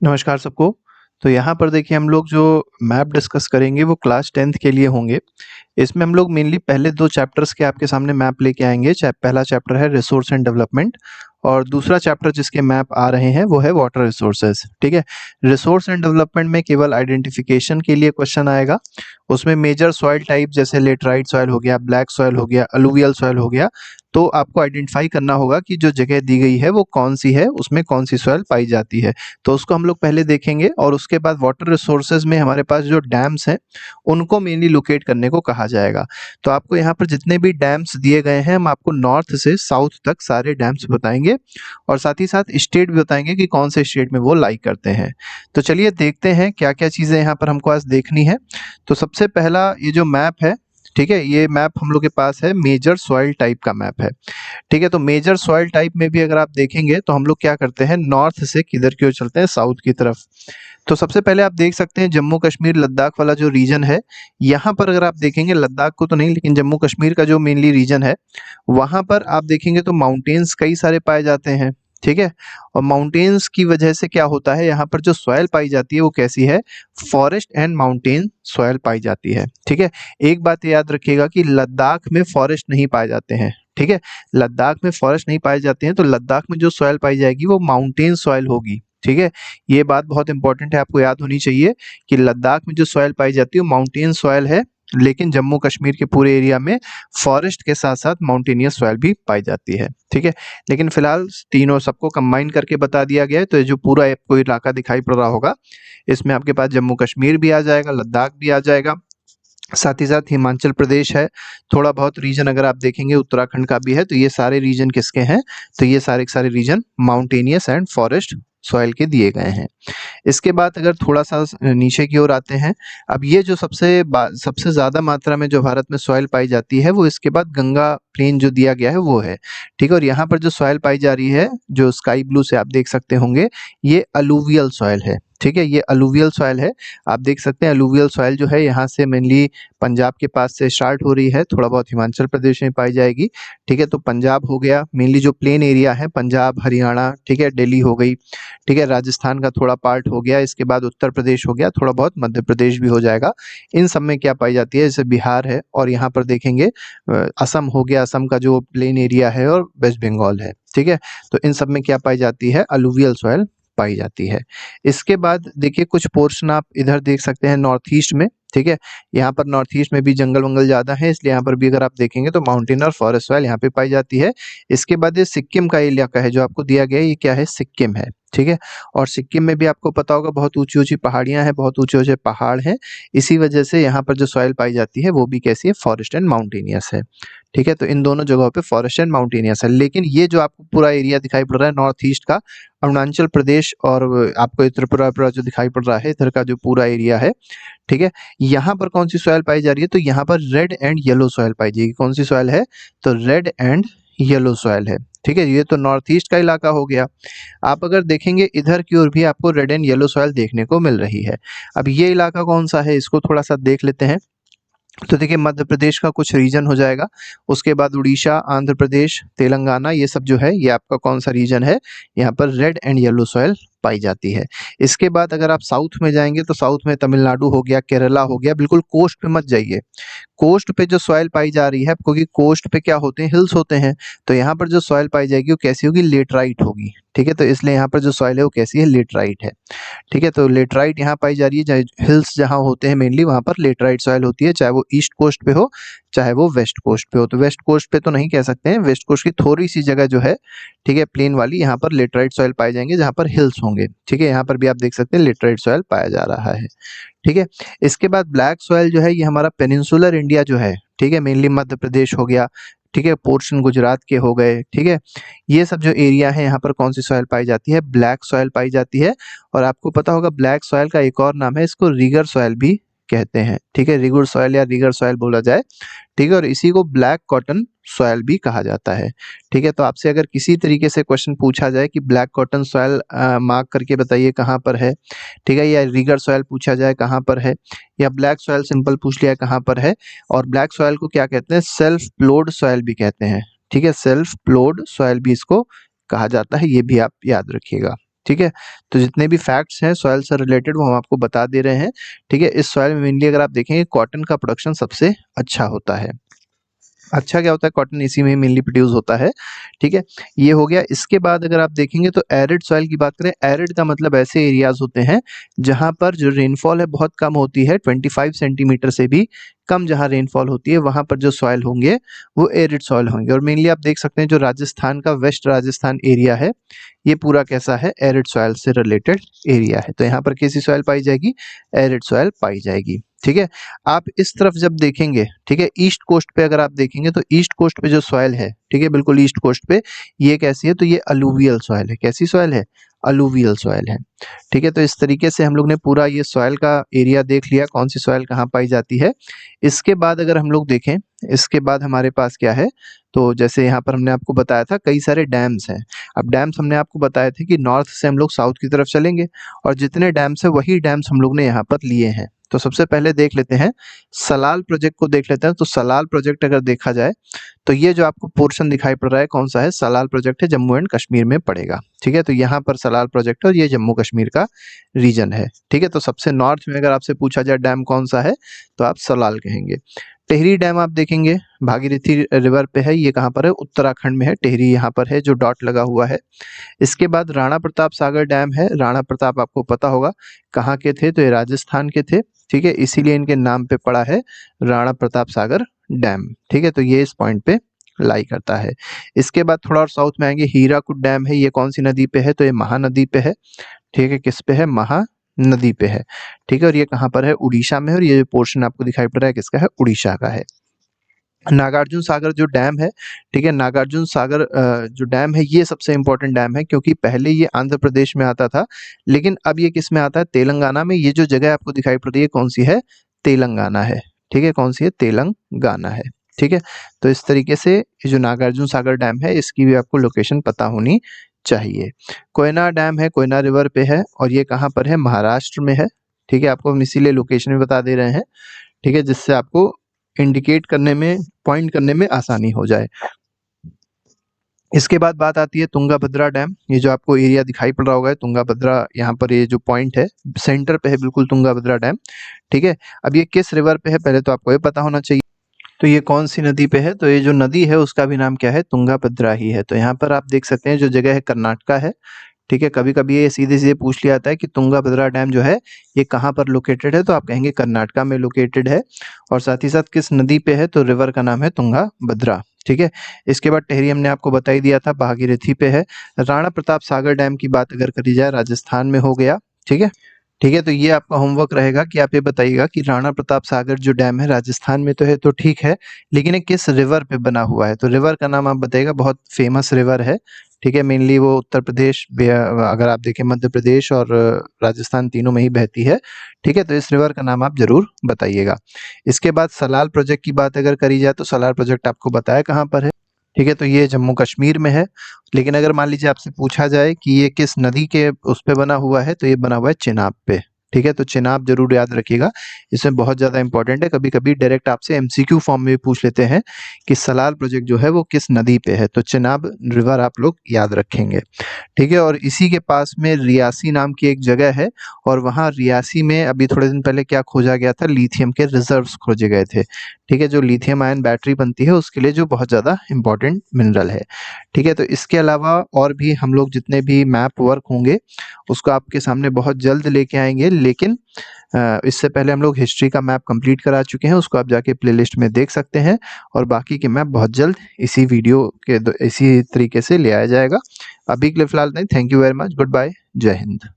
नमस्कार सबको। तो यहाँ पर देखिए हम लोग जो मैप डिस्कस करेंगे वो क्लास 10th के लिए होंगे। इसमें हम लोग मेनली पहले 2 चैप्टर्स के आपके सामने मैप लेके आएँगे। पहला चैप्टर है रिसोर्स एंड डेवलपमेंट और दूसरा चैप्टर जिसके मैप आ रहे हैं वो है वाटर रिसोर्सेज, ठीक है? रिसोर्स एंड डेवलपमेंट में केवल आइडेंटिफिकेशन के लिए क्वेश्चन आएगा। उसमें मेजर सॉइल टाइप जैसे लेटराइट सॉइल हो गया, ब्लैक सॉइल हो गया, अलुवियल सॉइल हो गया, तो आपको आइडेंटिफाई करना होगा कि जो जगह दी गई है वो कौन-सी है, उसमें कौन-सी सॉइल पाई जाती है। तो उसको हम लोग पहले देखेंगे और उसके बाद वाटर रिसोर्सेज में हमारे पास जो डैम्स हैं, उनको मेनली लोकेट करने को कहा जाएगा। तो आपको यहाँ पर जितने भी डैम्स दिए गए हैं, हम आपको नॉर्थ से साउथ तक सारे डैम्स बताएँगे और साथ ही साथ स्टेट भी बताएँगे कि कौन से स्टेट में वो लाई करते हैं। तो चलिए देखते हैं क्या-क्या चीज़ें यहाँ पर हमको आज देखनी है। तो सबसे पहला ये जो मैप है, ठीक है? ये मैप हम लोग के पास है मेजर सॉइल टाइप का मैप है। ठीक है, तो मेजर सॉइल टाइप में भी अगर आप देखेंगे तो हम लोग क्या करते हैं, नॉर्थ से किधर की ओर चलते हैं, साउथ की तरफ। तो सबसे पहले आप देख सकते हैं जम्मू कश्मीर लद्दाख वाला जो रीजन है, यहाँ पर अगर आप देखेंगे, लद्दाख को तो नहीं लेकिन जम्मू कश्मीर का जो मेनली रीजन है, वहाँ पर आप देखेंगे तो माउंटेन्स कई सारे पाए जाते हैं, ठीक है? और माउंटेन्स की वजह से क्या होता है, यहाँ पर जो सॉइल पाई जाती है वो कैसी है, फॉरेस्ट एंड माउंटेन सॉइल पाई जाती है, ठीक है? एक बात याद रखिएगा कि लद्दाख में फॉरेस्ट नहीं पाए जाते हैं, ठीक है? लद्दाख में फॉरेस्ट नहीं पाए जाते हैं, तो लद्दाख में जो सॉइल पाई जाएगी वो माउंटेन सॉइल होगी, ठीक है? ये बात बहुत इंपॉर्टेंट है, आपको याद होनी चाहिए कि लद्दाख में जो सॉइल पाई जाती है वो माउंटेन सॉइल है, लेकिन जम्मू कश्मीर के पूरे एरिया में फॉरेस्ट के साथ-साथ माउंटेनियस सॉइल भी पाई जाती है, ठीक है? लेकिन फिलहाल तीनों सबको कंबाइन करके बता दिया गया है, तो ये जो पूरा आपको इलाका दिखाई पड़ रहा होगा, इसमें आपके पास जम्मू कश्मीर भी आ जाएगा, लद्दाख भी आ जाएगा, साथ ही साथ हिमाचल प्रदेश है, थोड़ा बहुत रीजन अगर आप देखेंगे उत्तराखंड का भी है, तो ये सारे रीजन किसके हैं? तो ये सारे के सारे region mountainous and forest soil के दिए गए हैं। इसके बाद अगर थोड़ा-सा नीचे की ओर आते हैं, अब ये जो सबसे ज़्यादा मात्रा में जो भारत में सॉइल पाई जाती है, वो इसके बाद गंगा प्लेन जो दिया गया है वो है, ठीक है? और यहाँ पर जो सॉइल पाई जा रही है, जो स्काई ब्लू से आप देख सकते होंगे, ये अलूवियल सॉइल है, ठीक है? ये अलूवियल सॉइल है। आप देख सकते हैं अलूवियल सॉइल जो है यहाँ से मेनली पंजाब के पास से स्टार्ट हो रही है, थोड़ा बहुत हिमाचल प्रदेश में पाई जाएगी, ठीक है? तो पंजाब हो गया, मेनली जो प्लेन एरिया है पंजाब, हरियाणा, ठीक है? दिल्ली हो गई, ठीक है? राजस्थान का थोड़ा पार्ट हो गया, इसके बाद उत्तर प्रदेश हो गया, थोड़ा बहुत मध्य प्रदेश भी हो जाएगा। इन सब में क्या पाई जाती है, जैसे बिहार है और यहाँ पर देखेंगे असम हो गया, असम का जो प्लेन एरिया है और वेस्ट बंगाल है, ठीक है? तो इन सब में क्या पाई जाती है, अलूवियल सॉइल पाई जाती है। इसके बाद देखिए कुछ पोर्शन आप इधर देख सकते हैं नॉर्थ ईस्ट में, ठीक है? यहाँ पर नॉर्थ ईस्ट में भी जंगल-वंगल ज़्यादा है, इसलिए यहाँ पर भी अगर आप देखेंगे तो माउंटेन और फॉरेस्ट सॉइल यहाँ पे पाई जाती है। इसके बाद ये सिक्किम का इलाका है, जो आपको दिया गया है, ये क्या है, सिक्किम है, ठीक है? और सिक्किम में भी आपको पता होगा बहुत ऊँची-ऊँची पहाड़ियाँ हैं, बहुत ऊँचे-ऊँचे पहाड़ हैं, इसी वजह से यहाँ पर जो सॉइल पाई जाती है वो भी कैसी है, फॉरेस्ट एंड माउंटेनियस है, ठीक है? तो इन दोनों जगहों पे फॉरेस्ट एंड माउंटेनियस है, लेकिन ये जो आपको पूरा एरिया दिखाई पड़ रहा है नॉर्थ ईस्ट का, अरुणाचल प्रदेश और आपको ये त्रिपुरा पूरा जो दिखाई पड़ रहा है, इधर का जो पूरा एरिया है, ठीक है? यहाँ पर कौन-सी सॉइल पाई जा रही है, तो यहाँ पर रेड एंड येलो सॉइल पाई जाएगी। कौन-सी सॉइल है? तो रेड एंड येलो सॉइल है, ठीक है? ये तो नॉर्थ ईस्ट का इलाका हो गया। आप अगर देखेंगे इधर की ओर भी आपको रेड एंड येलो सॉइल देखने को मिल रही है। अब ये इलाका कौन-सा है, इसको थोड़ा-सा देख लेते हैं। तो देखिए मध्य प्रदेश का कुछ रीजन हो जाएगा, उसके बाद उड़ीसा, आंध्र प्रदेश, तेलंगाना, ये सब जो है ये आपका कौन-सा रीजन है, यहाँ पर रेड एंड येलो सॉइल पाई जाती है। इसके बाद अगर आप साउथ में जाएँगे तो साउथ में तमिलनाडु हो गया, केरला हो गया, बिल्कुल कोस्ट पे मत जाइए। कोस्ट पे जो सॉइल पाई जा रही है, क्योंकि कोस्ट पे क्या होते हैं, हिल्स होते हैं, तो यहाँ पर जो सॉइल पाई जाएगी वो कैसी होगी, लेटराइट होगी, ठीक है? तो इसलिए यहाँ पर जो सॉइल है वो कैसी है, लेटराइट है, ठीक है? तो लेटराइट यहाँ पाई जा रही है, चाहे हिल्स जहाँ होते हैं मेनली वहाँ पर लेटराइट सॉइल होती है, चाहे वो ईस्ट कोस्ट पे हो, चाहे वो वेस्ट कोस्ट पे हो। तो वेस्ट कोस्ट पे तो नहीं कह सकते हैं, वेस्ट कोस्ट की थोड़ी-सी जगह जो है, ठीक है, प्लेन वाली, यहाँ पर लेटराइट सॉइल पाए जाएँगे जहाँ पर हिल्स होंगे, ठीक है? यहाँ पर भी आप देख सकते हैं लेटराइट सॉइल पाया जा रहा है, ठीक है? इसके बाद ब्लैक सॉइल जो है ये हमारा पेनिनसुलर इंडिया जो है, ठीक है? मेनली मध्य प्रदेश हो गया, ठीक है? पोर्शन गुजरात के हो गए, ठीक है? ये सब जो एरिया है यहाँ पर कौन-सी सॉइल पाई जाती है, ब्लैक सॉइल पाई जाती है। और आपको पता होगा ब्लैक सॉइल का एक और नाम है, इसको रिगर सॉइल भी कहते हैं, ठीक है? रिगुर सॉइल या रिगर सॉइल बोला जाए, ठीक है? और इसी को ब्लैक कॉटन सॉइल भी कहा जाता है, ठीक है? तो आपसे अगर किसी तरीके से क्वेश्चन पूछा जाए कि ब्लैक कॉटन सॉइल मार्क करके बताइए कहाँ पर है, ठीक है? या रिगर सॉइल पूछा जाए कहाँ पर है, या ब्लैक सॉइल सिंपल पूछ लिया कहाँ पर है, और ब्लैक सॉइल को क्या कहते हैं, सेल्फ प्लोड सॉइल भी कहते हैं, ठीक है? सेल्फ प्लोड सॉइल भी इसको कहा जाता है, ये भी आप याद रखिएगा। ठीक है। तो जितने भी फैक्ट्स हैं सॉइल से रिलेटेड वो हम आपको बता दे रहे हैं। ठीक है, इस सॉइल में मेनली अगर आप देखेंगे कॉटन का प्रोडक्शन सबसे अच्छा होता है। अच्छा क्या होता है, कॉटन इसी में मेनली प्रोड्यूस होता है। ठीक है, ये हो गया। इसके बाद अगर आप देखेंगे तो एरिड सॉइल की बात करें, एरिड का मतलब ऐसे एरियाज होते हैं जहां पर जो रेनफॉल है बहुत कम होती है, 25 सेंटीमीटर से भी कम जहां रेनफॉल होती है वहां पर जो सॉइल होंगे वो एरिड सॉइल होंगे। और मेनली आप देख सकते हैं जो राजस्थान का वेस्ट राजस्थान एरिया है ये पूरा कैसा है, एरिड सॉइल से रिलेटेड एरिया है। तो यहाँ पर कैसी सॉइल पाई जाएगी, एरिड सॉइल पाई जाएगी। ठीक है, आप इस तरफ जब देखेंगे, ठीक है, ईस्ट कोस्ट पे अगर आप देखेंगे तो ईस्ट कोस्ट पे जो सॉइल है, ठीक है, बिल्कुल ईस्ट कोस्ट पे, ये कैसी है, तो ये अलूवियल सॉइल है। कैसी सॉइल है, अलूवियल सॉइल है। ठीक है, तो इस तरीके से हम लोग ने पूरा ये सॉइल का एरिया देख लिया, कौन सी सॉइल कहाँ पाई जाती है। इसके बाद अगर हम लोग देखें, इसके बाद हमारे पास क्या है, तो जैसे यहाँ पर हमने आपको बताया था कई सारे डैम्स हैं। अब डैम्स हमने आपको बताए थे कि नॉर्थ से हम लोग साउथ की तरफ चलेंगे और जितने डैम्स है वही डैम्स हम लोग ने यहाँ पर लिए हैं। तो सबसे पहले देख लेते हैं सलाल प्रोजेक्ट को देख लेते हैं। तो सलाल प्रोजेक्ट अगर देखा जाए तो ये जो आपको पोर्शन दिखाई पड़ रहा है कौन सा है, सलाल प्रोजेक्ट है, जम्मू एंड कश्मीर में पड़ेगा। ठीक है, तो यहाँ पर सलाल प्रोजेक्ट है और ये जम्मू कश्मीर का रीजन है। ठीक है, तो सबसे नॉर्थ में अगर आपसे पूछा जाए डैम कौन सा है तो आप सलाल कहेंगे। टेहरी डैम आप देखेंगे भागीरथी रिवर पे है, ये कहाँ पर है, उत्तराखंड में है। टेहरी यहाँ पर है जो डॉट लगा हुआ है। इसके बाद राणा प्रताप सागर डैम है। राणा प्रताप आपको पता होगा कहाँ के थे, तो ये राजस्थान के थे। ठीक है, इसीलिए इनके नाम पे पड़ा है राणा प्रताप सागर डैम। ठीक है, तो ये इस पॉइंट पे लाई करता है। इसके बाद थोड़ा और साउथ में आएंगे, हीराकुद डैम है। ये कौन सी नदी पे है, तो ये महानदी पे है। ठीक है, किस पे है, महानदी पे है। ठीक है, और ये कहाँ पर है, उड़ीसा में है। और ये जो पोर्शन आपको दिखाई पड़ रहा है किसका है, उड़ीसा का है। नागार्जुन सागर जो डैम है, ठीक है, नागार्जुन सागर जो डैम है ये सबसे इंपॉर्टेंट डैम है क्योंकि पहले ये आंध्र प्रदेश में आता था लेकिन अब ये किस में आता है, तेलंगाना में। ये जो जगह आपको दिखाई पड़ रही है कौन सी है, तेलंगाना है। ठीक है, कौन सी है, तेलंगाना है। ठीक है, तो इस तरीके से ये जो नागार्जुन सागर डैम है इसकी भी आपको लोकेशन पता होनी चाहिए। कोयना डैम है, कोयना रिवर पे है और ये कहाँ पर है, महाराष्ट्र में है। ठीक है, आपको हम इसीलिए लोकेशन भी बता दे रहे हैं। ठीक है, जिससे आपको इंडिकेट करने में, पॉइंट करने में आसानी हो जाए। इसके बाद बात आती है तुंगाभद्रा डैम। ये जो आपको एरिया दिखाई पड़ रहा होगा तुंगाभद्रा, यहाँ पर ये जो पॉइंट है सेंटर पे है बिल्कुल तुंगाभद्रा डैम। ठीक है, अब ये किस रिवर पे है पहले तो आपको ये पता होना चाहिए। तो ये कौन सी नदी पे है, तो ये जो नदी है उसका भी नाम क्या है, तुंगाभद्रा ही है। तो यहाँ पर आप देख सकते हैं जो जगह है कर्नाटका है। ठीक है, कभी कभी ये सीधे सीधे पूछ लिया जाता है कि तुंगाभद्रा डैम जो है ये कहाँ पर लोकेटेड है, तो आप कहेंगे कर्नाटका में लोकेटेड है। और साथ ही साथ किस नदी पे है, तो रिवर का नाम है तुंगाभद्रा। ठीक है, इसके बाद टेहरी हमने आपको बता ही दिया था, भागीरथी पे है। राणा प्रताप सागर डैम की बात अगर करी जाए राजस्थान में हो गया। ठीक है, ठीक है, तो ये आपका होमवर्क रहेगा कि आप ये बताइएगा कि राणा प्रताप सागर जो डैम है राजस्थान में तो है, तो ठीक है, लेकिन ये किस रिवर पे बना हुआ है, तो रिवर का नाम आप बताइएगा। बहुत फेमस रिवर है। ठीक है, मेनली वो उत्तर प्रदेश, अगर आप देखें मध्य प्रदेश और राजस्थान तीनों में ही बहती है। ठीक है, तो इस रिवर का नाम आप जरूर बताइएगा। इसके बाद सलाल प्रोजेक्ट की बात अगर करी जाए तो सलाल प्रोजेक्ट आपको बताया कहाँ पर है। ठीक है, तो ये जम्मू कश्मीर में है। लेकिन अगर मान लीजिए आपसे पूछा जाए कि ये किस नदी के उस पे बना हुआ है, तो ये बना हुआ है चिनाब पे। ठीक है, तो चिनाब जरूर याद रखिएगा, इसमें बहुत ज़्यादा इंपॉर्टेंट है। कभी कभी डायरेक्ट आपसे एमसीक्यू फॉर्म में भी पूछ लेते हैं कि सलाल प्रोजेक्ट जो है वो किस नदी पे है, तो चिनाब रिवर आप लोग याद रखेंगे। ठीक है, और इसी के पास में रियासी नाम की एक जगह है और वहाँ रियासी में अभी थोड़े दिन पहले क्या खोजा गया था, लिथियम के रिजर्व्स खोजे गए थे। ठीक है, जो लिथियम आयन बैटरी बनती है उसके लिए जो बहुत ज़्यादा इंपॉर्टेंट मिनरल है। ठीक है, तो इसके अलावा और भी हम लोग जितने भी मैप वर्क होंगे उसको आपके सामने बहुत जल्द लेके आएंगे। लेकिन इससे पहले हम लोग हिस्ट्री का मैप कंप्लीट करा चुके हैं, उसको आप जाके प्लेलिस्ट में देख सकते हैं। और बाकी के मैप बहुत जल्द इसी वीडियो के इसी तरीके से ले आया जाएगा। अभी के लिए फिलहाल नहीं, thank you very much, good bye, जय हिंद।